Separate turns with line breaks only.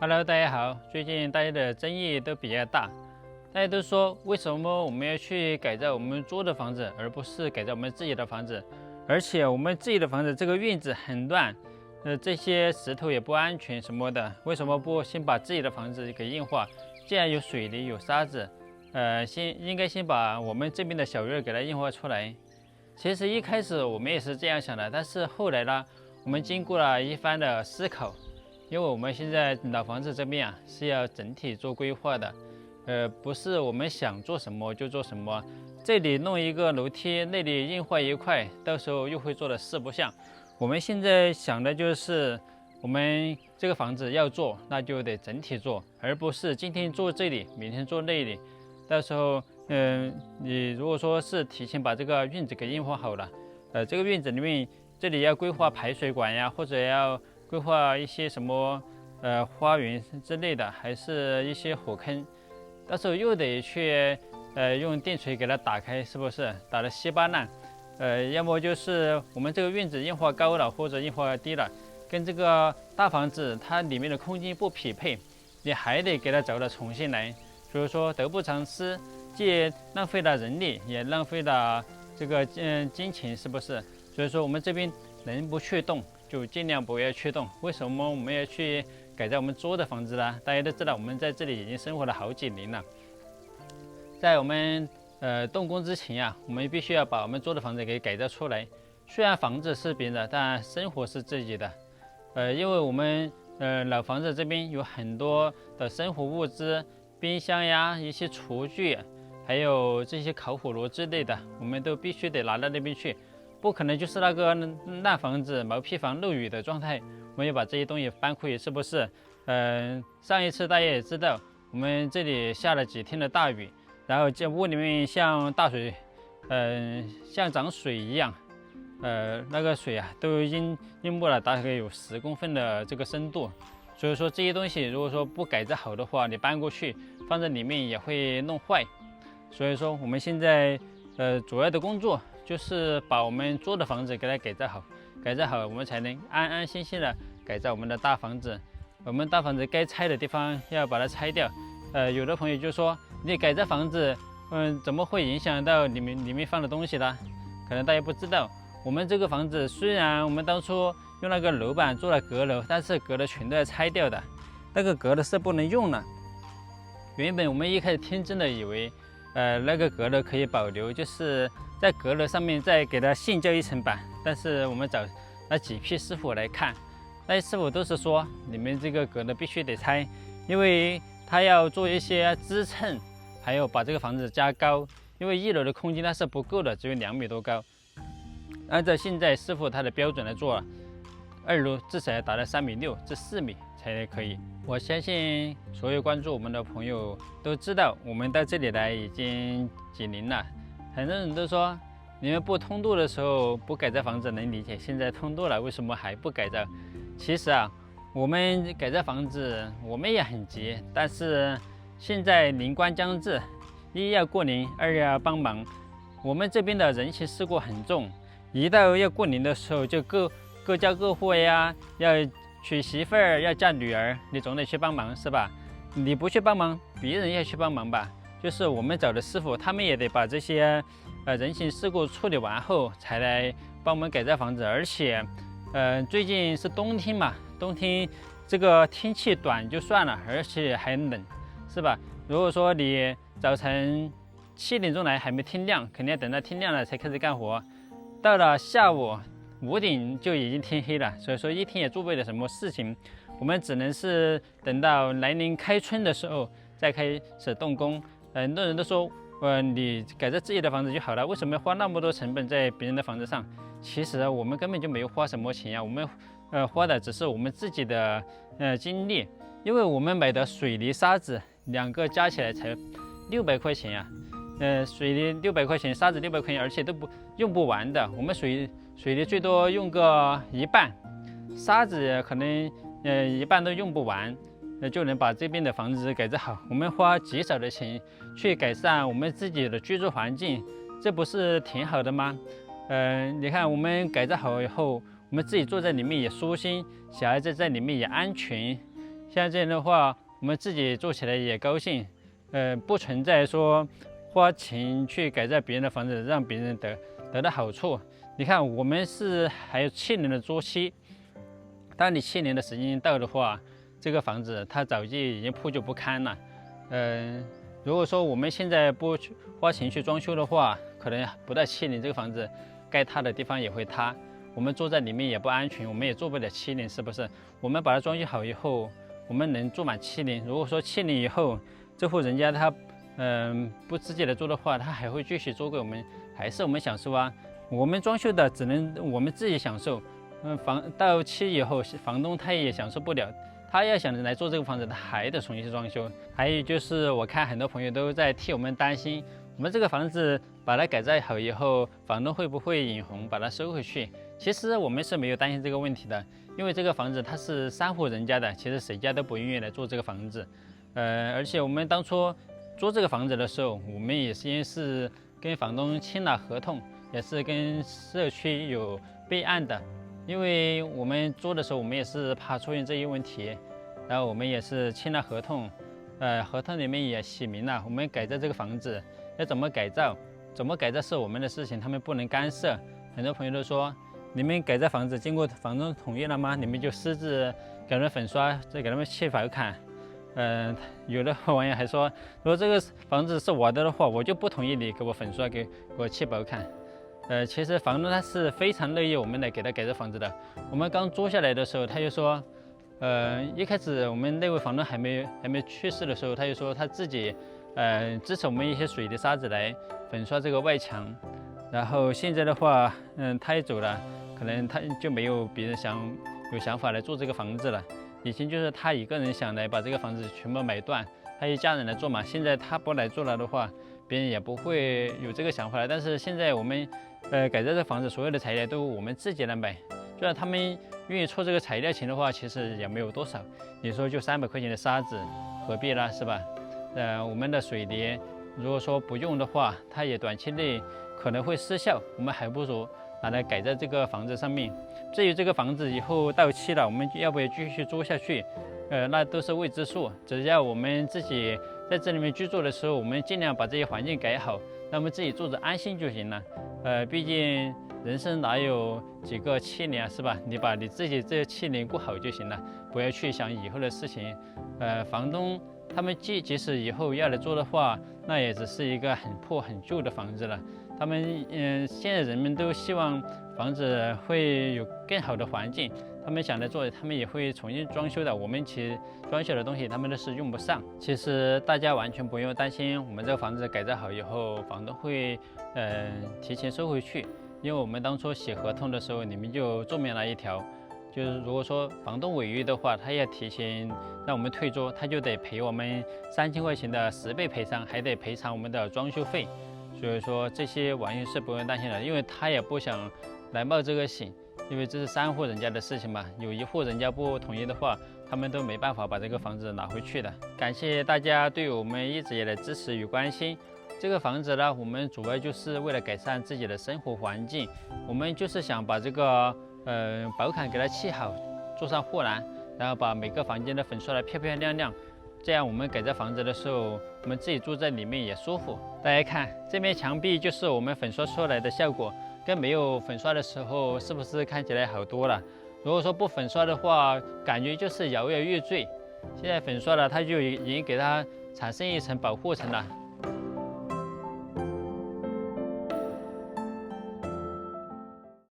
Hello， 大家好。最近大家的争议都比较大，大家都说为什么我们要去改造我们租的房子，而不是改造我们自己的房子？而且我们自己的房子这个院子很乱，这些石头也不安全什么的，为什么不先把自己的房子给硬化？既然有水泥有沙子，应该先把我们这边的小院给它硬化出来。其实一开始我们也是这样想的，但是后来呢，我们经过了一番的思考。因为我们现在老房子这边是要整体做规划的，不是我们想做什么就做什么。这里弄一个楼梯，那里硬化一块，到时候又会做的四不像。我们现在想的就是，我们这个房子要做，那就得整体做，而不是今天做这里，明天做那里。到时候，你如果说是提前把这个院子给硬化好了，这个院子里面这里要规划排水管呀，或者要规划一些什么花园之类的，还是一些火坑，到时候又得去用电锤给它打开，是不是打得稀巴烂？要么就是我们这个院子硬化高了或者硬化低了，跟这个大房子它里面的空间不匹配，你还得给它找了重新来，所以说得不偿失，既浪费了人力，也浪费了这个金钱，是不是？所以说我们这边能不去动就尽量不要去动。为什么我们要去改造我们租的房子呢？大家都知道，我们在这里已经生活了好几年了。在我们动工之前我们必须要把我们租的房子给改造出来。虽然房子是别人的，但生活是自己的。因为我们老房子这边有很多的生活物资，冰箱呀、一些厨具，还有这些烤火炉之类的，我们都必须得拿到那边去。不可能就是那个烂房子、毛坯房漏雨的状态，我们要把这些东西搬回去，是不是？上一次大家也知道，我们这里下了几天的大雨，然后这屋里面像大水，像涨水一样，那个水都已经淹没了，大概有10公分的这个深度。所以说这些东西如果说不改造好的话，你搬过去放在里面也会弄坏。所以说我们现在主要的工作就是把我们租的房子给它改造好，改造好我们才能安安心心的改造我们的大房子。我们大房子该拆的地方要把它拆掉。有的朋友就说你改造房子，怎么会影响到里面放的东西呢？可能大家不知道，我们这个房子虽然我们当初用那个楼板做了阁楼，但是阁楼全都要拆掉的，那个阁楼是不能用了。原本我们一开始天真的以为那个阁楼可以保留，就是在阁楼上面再给它现浇一层板，但是我们找那几批师傅来看，那些师傅都是说你们这个阁楼必须得拆，因为他要做一些支撑，还有把这个房子加高，因为1楼的空间它是不够的，只有2米多高。按照现在师傅他的标准来做，2楼至少要达到3.6米至4米才可以。我相信所有关注我们的朋友都知道，我们到这里来已经几年了。很多人都说你们不通度的时候不改造房子能理解，现在通度了为什么还不改造？其实我们改造房子我们也很急，但是现在年关将至，一要过年，二要帮忙。我们这边的人情世故很重，一到要过年的时候就各家各户要娶媳妇儿，要嫁女儿，你总得去帮忙是吧？你不去帮忙，别人要去帮忙吧。就是我们找的师傅，他们也得把这些人情世故处理完后，才来帮我们改造房子。而且，最近是冬天嘛，冬天这个天气短就算了，而且还冷，是吧？如果说你早晨7点钟来还没天亮，肯定要等到天亮了才开始干活，到了下午5点就已经天黑了，所以说一天也做不了什么事情。我们只能是等到来年开春的时候再开始动工。很多人都说，你改造自己的房子就好了，为什么要花那么多成本在别人的房子上？其实我们根本就没有花什么钱我们花的只是我们自己的精力，因为我们买的水泥沙子2个加起来才600块钱水泥600块钱，沙子600块钱，而且都用不完的。我们水泥最多用个一半，沙子可能一半都用不完，就能把这边的房子改造好。我们花极少的钱去改善我们自己的居住环境，这不是挺好的吗？你看我们改造好以后，我们自己坐在里面也舒心，小孩子在里面也安全，像这样的话，我们自己住起来也高兴，不存在说花钱去改造别人的房子，让别人得到好处。你看，我们是还有7年的租期，当你7年的时间到的话，这个房子它早就已经破旧不堪了。如果说我们现在不花钱去装修的话，可能不到7年，这个房子该塌的地方也会塌，我们住在里面也不安全，我们也住不了7年，是不是？我们把它装修好以后，我们能住满7年。如果说7年以后，这户人家他不自己来租的话，他还会继续租给我们，还是我们享受啊？我们装修的只能我们自己享受，到期以后，房东他也享受不了，他要想来做这个房子，他还得重新装修。还有就是我看很多朋友都在替我们担心，我们这个房子把它改造好以后，房东会不会眼红把它收回去？其实我们是没有担心这个问题的，因为这个房子它是3户人家的，其实谁家都不愿意来做这个房子。而且我们当初租这个房子的时候，我们也是跟房东签了合同，也是跟社区有备案的。因为我们租的时候，我们也是怕出现这些问题，然后我们也是签了合同，合同里面也写明了我们改造这个房子要怎么改造，是我们的事情，他们不能干涉。很多朋友都说，你们改造房子经过房东同意了吗？你们就私自给他们粉刷，再给他们砌房卡。有的网友还说，如果这个房子是我的话，我就不同意你给我粉刷，给我砌保卡。其实房东他是非常乐意我们来给他改造房子的。我们刚租下来的时候，他就说，一开始我们那位房东还没去世的时候，他就说他自己，支持我们一些水的沙子来粉刷这个外墙。然后现在的话，他也走了，可能他就没有别人有想法来做这个房子了。以前就是他一个人想来把这个房子全部买断，他一家人来做嘛。现在他不来做了的话，别人也不会有这个想法了。但是现在我们改造这房子，所有的材料都我们自己来买。就算他们愿意出这个材料钱的话，其实也没有多少。你说就300块钱的沙子，何必啦，是吧？我们的水泥，如果说不用的话，它也短期内可能会失效，我们还不如拿来改在这个房子上面。至于这个房子以后到期了，我们要不要继续租下去？那都是未知数。只要我们自己在这里面居住的时候，我们尽量把这些环境改好，让我们自己住着安心就行了。毕竟人生哪有几个7年啊，是吧？你把你自己这7年过好就行了，不要去想以后的事情。房东他们即使以后要来做的话，那也只是一个很破很旧的房子了。他们现在人们都希望房子会有更好的环境，他们想来做，他们也会重新装修的。我们其实装修的东西他们都是用不上。其实大家完全不用担心，我们这个房子改造好以后，房东会提前收回去。因为我们当初写合同的时候，里面就注明了一条，就是如果说房东违约的话，他要提前让我们退租，他就得赔我们3000块钱的10倍赔偿，还得赔偿我们的装修费。所以说这些完全是不用担心的，因为他也不想来冒这个险，因为这是3户人家的事情嘛，有1户人家不同意的话，他们都没办法把这个房子拿回去的。感谢大家对我们一直以来的支持与关心。这个房子呢，我们主要就是为了改善自己的生活环境，我们就是想把这个保坎给它砌好，做上护栏，然后把每个房间都粉刷得漂漂亮亮。这样我们改造房子的时候，我们自己住在里面也舒服。大家看这面墙壁就是我们粉刷出来的效果，跟没有粉刷的时候是不是看起来好多了？如果说不粉刷的话，感觉就是摇摇欲坠。现在粉刷了，它就已经给它产生一层保护层了，